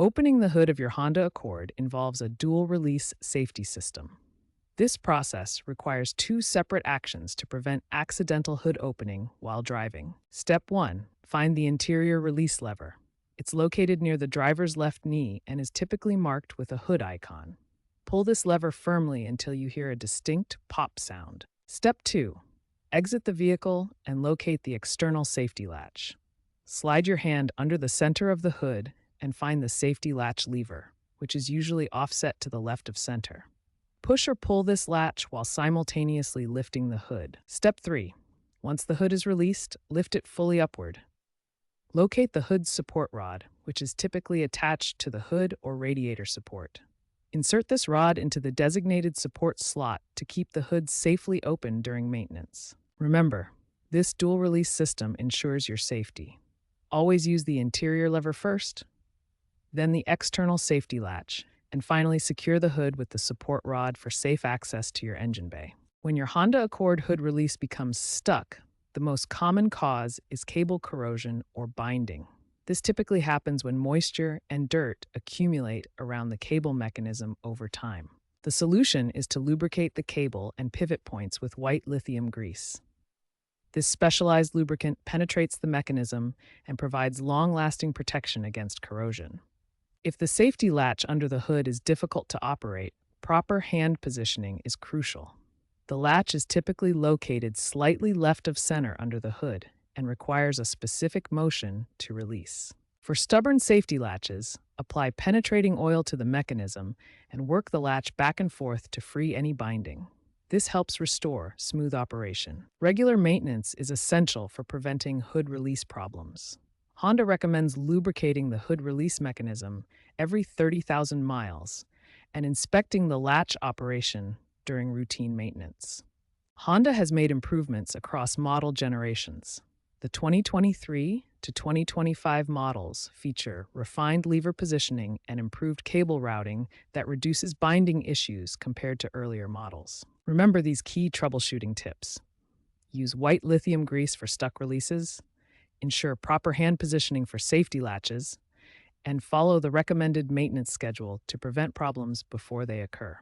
Opening the hood of your Honda Accord involves a dual-release safety system. This process requires two separate actions to prevent accidental hood opening while driving. Step 1. Find the interior release lever. It's located near the driver's left knee and is typically marked with a hood icon. Pull this lever firmly until you hear a distinct pop sound. Step 2. Exit the vehicle and locate the external safety latch. Slide your hand under the center of the hood and find the safety latch lever, which is usually offset to the left of center. Push or pull this latch while simultaneously lifting the hood. Step 3. Once the hood is released, lift it fully upward. Locate the hood's support rod, which is typically attached to the hood or radiator support. Insert this rod into the designated support slot to keep the hood safely open during maintenance. Remember, this dual-release system ensures your safety. Always use the interior lever first, then the external safety latch, and finally secure the hood with the support rod for safe access to your engine bay. When your Honda Accord hood release becomes stuck, the most common cause is cable corrosion or binding. This typically happens when moisture and dirt accumulate around the cable mechanism over time. The solution is to lubricate the cable and pivot points with white lithium grease. This specialized lubricant penetrates the mechanism and provides long-lasting protection against corrosion. If the safety latch under the hood is difficult to operate, proper hand positioning is crucial. The latch is typically located slightly left of center under the hood and requires a specific motion to release. For stubborn safety latches, apply penetrating oil to the mechanism and work the latch back and forth to free any binding. This helps restore smooth operation. Regular maintenance is essential for preventing hood release problems. Honda recommends lubricating the hood release mechanism every 30,000 miles and inspecting the latch operation during routine maintenance. Honda has made improvements across model generations. The 2023 to 2025 models feature refined lever positioning and improved cable routing that reduces binding issues compared to earlier models. Remember these key troubleshooting tips. Use white lithium grease for stuck releases, ensure proper hand positioning for safety latches, and follow the recommended maintenance schedule to prevent problems before they occur.